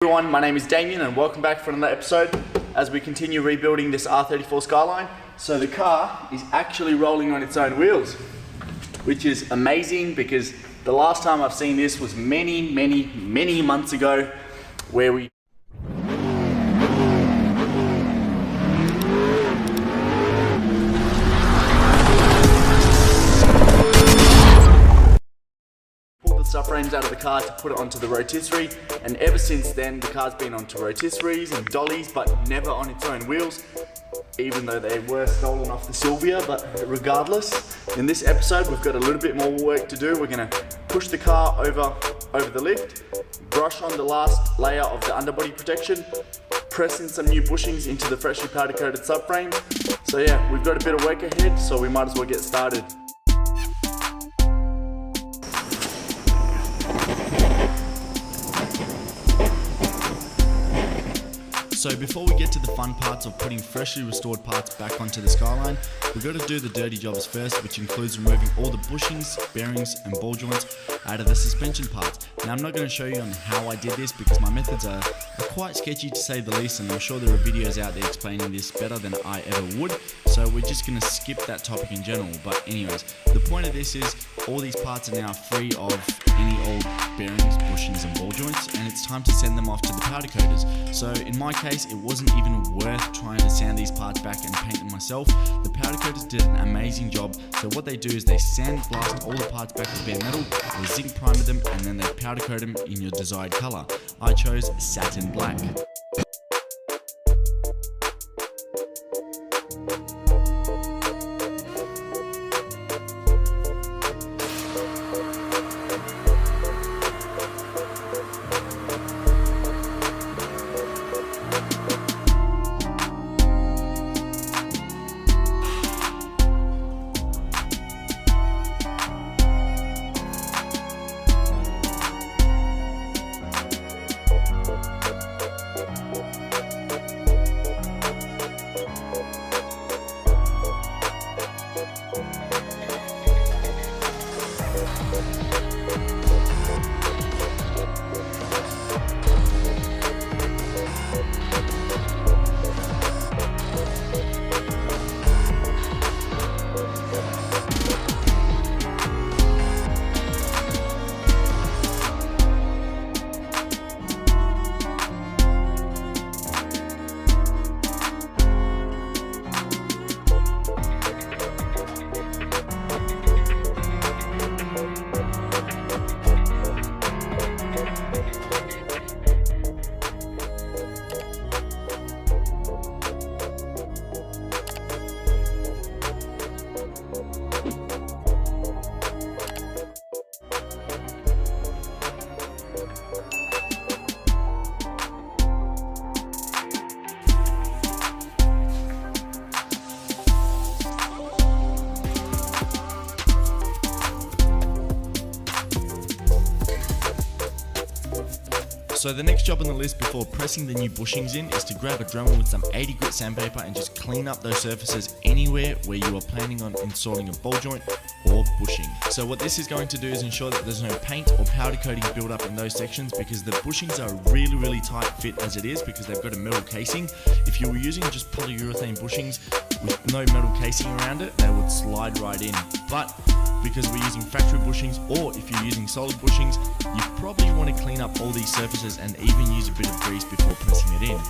everyone, my name is Damien and welcome back for another episode as we continue rebuilding this R34 Skyline. So the car is actually rolling on its own wheels, which is amazing because the last time I've seen this was many months ago, where we subframes out of the car to put it onto the rotisserie, and ever since then the car's been onto rotisseries and dollies but never on its own wheels, even though they were stolen off the Sylvia. But regardless, in this episode we've got a little bit more work to do. We're going to push the car over the lift, brush on the last layer of the underbody protection, press in some new bushings into the freshly powder coated subframes. So yeah, we've got a bit of work ahead, so we might as well get started. So before we get to the fun parts of putting freshly restored parts back onto the Skyline, we've got to do the dirty jobs first, which includes removing all the bushings, bearings and ball joints out of the suspension parts. Now I'm not going to show you on how I did this because my methods are quite sketchy to say the least, and I'm sure there are videos out there explaining this better than I ever would, so we're just going to skip that topic in general. But anyways, the point of this is all these parts are now free of any old bearings, bushings and ball joints, and it's time to send them off to the powder coaters. So in my case, it wasn't even worth trying to sand these parts back and paint them myself. The powder coaters did an amazing job. So what they do is they sandblast all the parts back to bare metal, they zinc primer them, and then they powder coat them in your desired color. I chose satin black. So the next job on the list before pressing the new bushings in is to grab a Dremel with some 80 grit sandpaper and just clean up those surfaces anywhere where you are planning on installing a ball joint or bushing. So what this is going to do is ensure that there's no paint or powder coating build up in those sections, because the bushings are really tight fit as it is because they've got a metal casing. If you were using just polyurethane bushings with no metal casing around it, they would slide right in. But because we're using factory bushings, or if you're using solid bushings, you probably want to clean up all these surfaces and even use a bit of grease before pressing it in.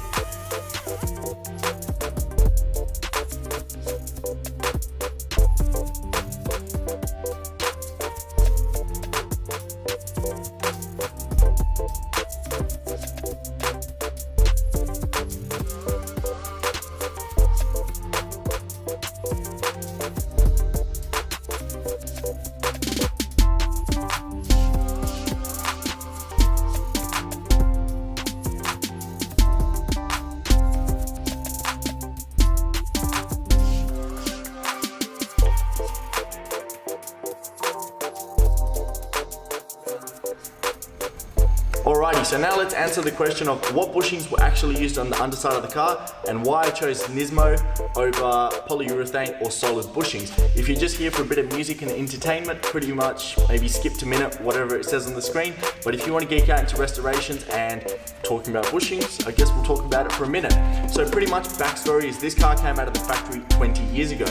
so now let's answer the question of what bushings were actually used on the underside of the car and why I chose Nismo over polyurethane or solid bushings. If you're just here for a bit of music and entertainment, pretty much maybe skip to minute, whatever it says on the screen. But if you want to geek out into restorations and talking about bushings, I guess we'll talk about it for a minute. So pretty much backstory is this car came out of the factory 20 years ago,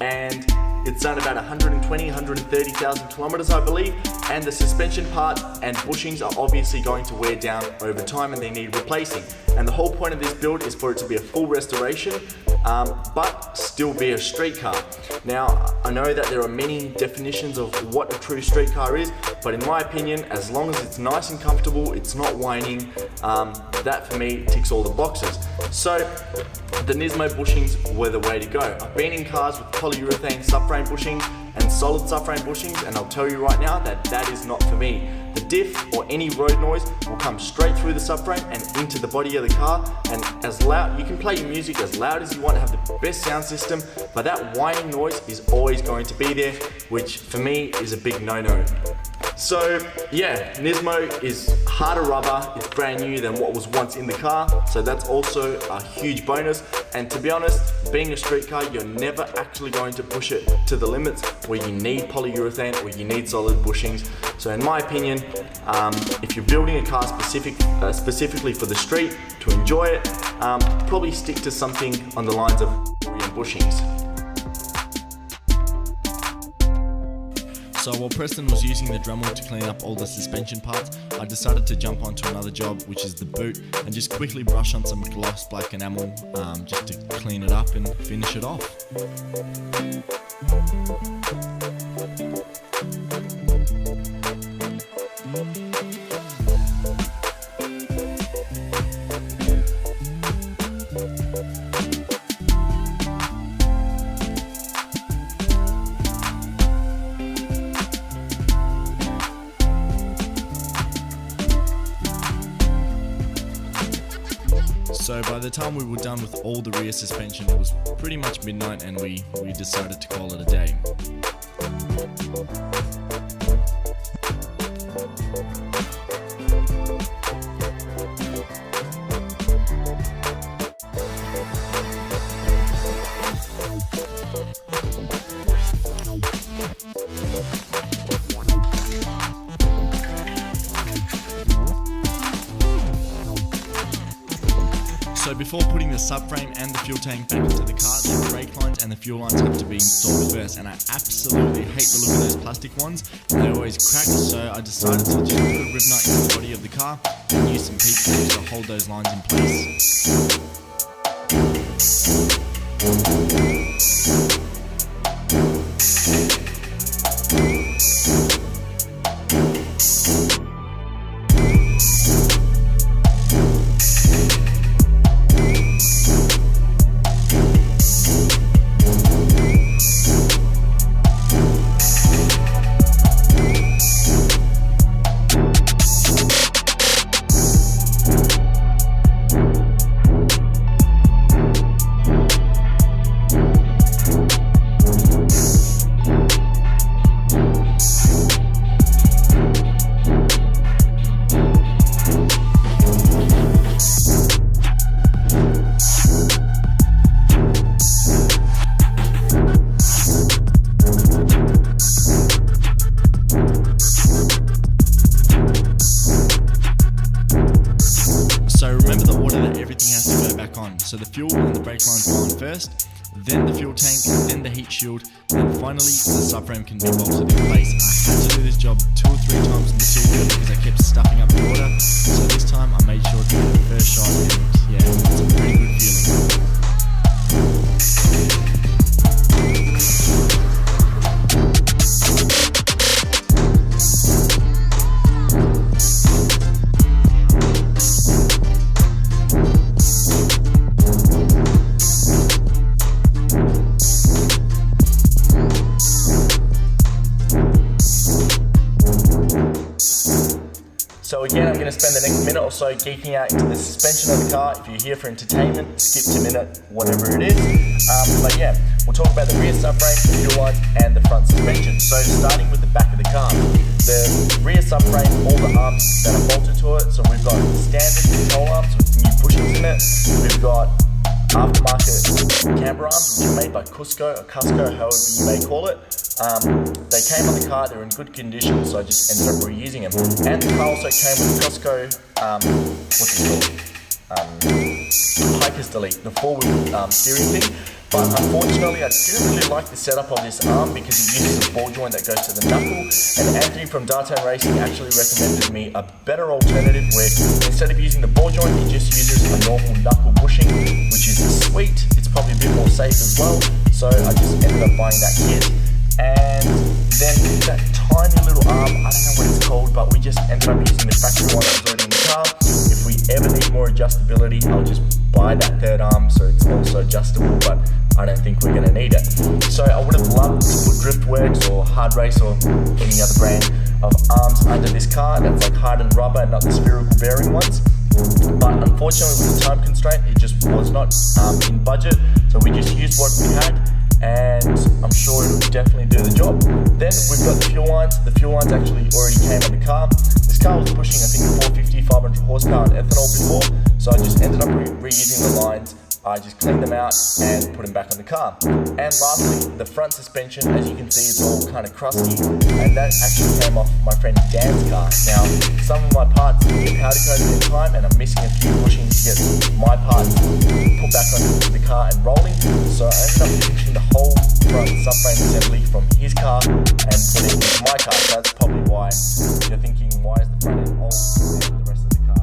and it's done about 130,000 kilometers, I believe, and the suspension part and bushings are obviously going to wear down over time and they need replacing. And the whole point of this build is for it to be a full restoration, but still be a street car. Now, I know that there are many definitions of what a true street car is, but in my opinion, as long as it's nice and comfortable, it's not whining, that for me ticks all the boxes. So the Nismo bushings were the way to go. I've been in cars with polyurethane subframe bushings and solid subframe bushings, and I'll tell you right now that that is not for me. The diff or any road noise will come straight through the subframe and into the body of the car, and as loud, you can play your music as loud as you want, have the best sound system, but that whining noise is always going to be there, which for me is a big no-no. So yeah, Nismo is harder rubber, it's brand new than what was once in the car, so that's also a huge bonus. And to be honest, being a street car, you're never actually going to push it to the limits where you need polyurethane or you need solid bushings. So in my opinion, if you're building a car specifically for the street to enjoy it, probably stick to something on the lines of bushings. So while Preston was using the Dremel to clean up all the suspension parts, I decided to jump onto another job, which is the boot, and just quickly brush on some gloss black enamel just to clean it up and finish it off. So by the time we were done with all the rear suspension, it was pretty much midnight and we decided to call it a day. So before putting the subframe and the fuel tank back into the car, the brake lines and the fuel lines have to be installed first, and I absolutely hate the look of those plastic ones, and they always crack, so I decided to just put a rib nut in the body of the car and use some peak screws to hold those lines in place. So the fuel and the brake lines go on first, then the fuel tank, then the heat shield, and finally the subframe can be bolted in place. I had to do this job 2 or 3 times in the silver because I kept stuffing up the water, so this time I made sure to do the first shot, and yeah, it's a pretty good feeling. So again, I'm going to spend the next minute or so geeking out into the suspension of the car. If you're here for entertainment, skip to minute, whatever it is. But yeah, we'll talk about the rear subframe, the fuel lines, and the front suspension. So starting with the back of the car, the rear subframe, all the arms that are bolted to it. So we've got standard control arms with new bushings in it. We've got aftermarket camber arms, which are made by Cusco, however you may call it. They came on the car, they're in good condition, so I just ended up reusing them. And the car also came with Cusco, what's it called? Hiker's Delete, the four-wheel steering thing. But unfortunately, I didn't really like the setup of this arm because it uses a ball joint that goes to the knuckle. And Anthony from Dartone Racing actually recommended me a better alternative where instead of using the ball joint, he just uses a normal knuckle bushing, which is sweet. It's probably a bit more safe as well. So I just ended up buying that kit. And then that tiny little arm, I don't know what it's called, but we just ended up using the factory one that was already in the car. If we ever need more adjustability, I'll just buy that third arm so it's also adjustable, but I don't think we're going to need it. So I would have loved to put Driftworks or Hard Race or any other brand of arms under this car that's like hardened rubber and not the spherical bearing ones. But unfortunately with the time constraint, it just was not in budget, so we just used what we had. And I'm sure it'll definitely do the job. Then we've got the fuel lines. The fuel lines actually already came on the car. This car was pushing, I think, 450, 500 horsepower in ethanol before, so I just ended up reusing the lines. I just cleaned them out and put them back on the car. And lastly, the front suspension, as you can see, it's all kind of crusty, and that actually came off my friend Dan's car. Now, some of my parts get powder coated in time, and I'm missing a few bushings to get my parts put back onto the car and rolling. So I ended up finishing the whole front subframe assembly from his car and put it into my car. So that's probably why you're thinking, why is the front end old and the rest of the car?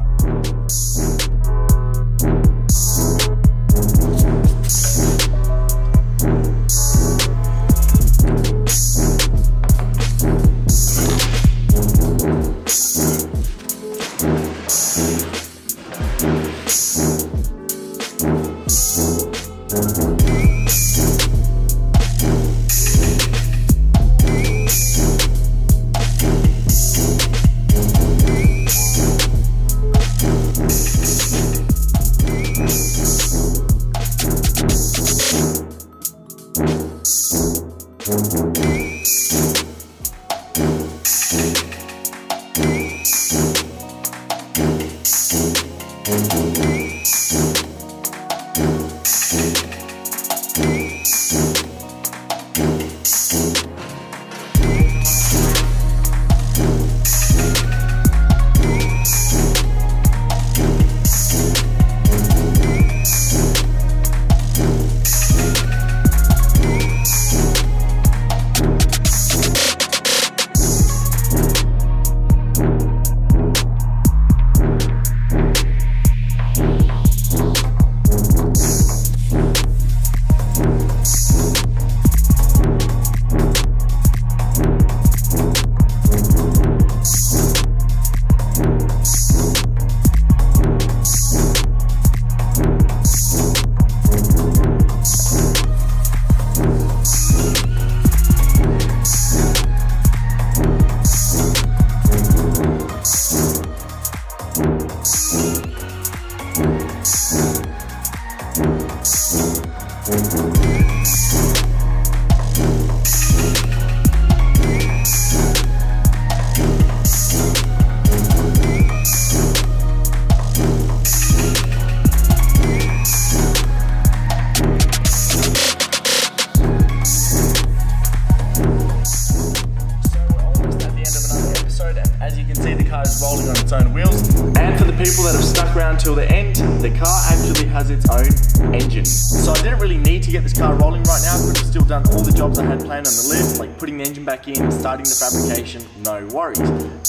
Rolling on its own wheels. And for the people that have stuck around till the end, the car actually has its own engine. So I didn't really need to get this car rolling right now. I could have still done all the jobs I had planned on the list, like putting the engine back in, starting the fabrication, no worries.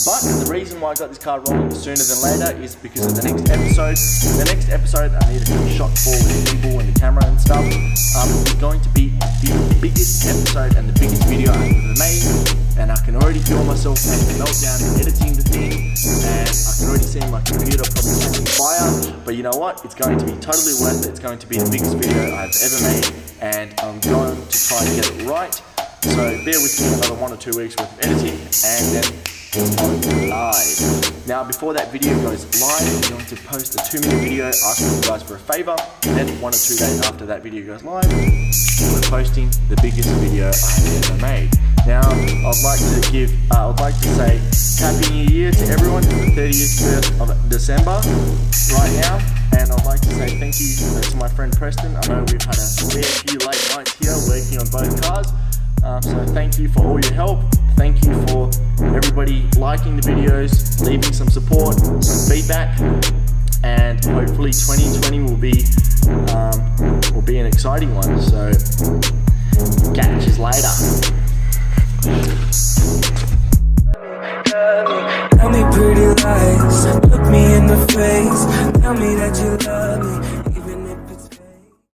But the reason why I got this car rolling sooner than later is because of the next episode. The next episode I need a few shot for with the gimbal and the camera and stuff. It's going to be the biggest episode and the biggest video I've ever made. And I can already feel myself having a meltdown and editing the thing, and I can already see my computer probably catching fire. But you know what? It's going to be totally worth it. It's going to be the biggest video I've ever made, and I'm going to try and get it right. So bear with me another 1 or 2 weeks worth of editing, and then on live. Now before that video goes live, I'm going to post a 2-minute video asking you guys for a favor. Then 1 or 2 days after that video goes live, we're posting the biggest video I've ever made. Now I'd like to say Happy New Year to everyone. It's the 30th of December right now, and I'd like to say thank you to my friend Preston. I know we've had a fair few late nights here working on both cars. So thank you for all your help. Thank you for everybody liking the videos, leaving some support, some feedback, and hopefully 2020 will be an exciting one. So catch us later.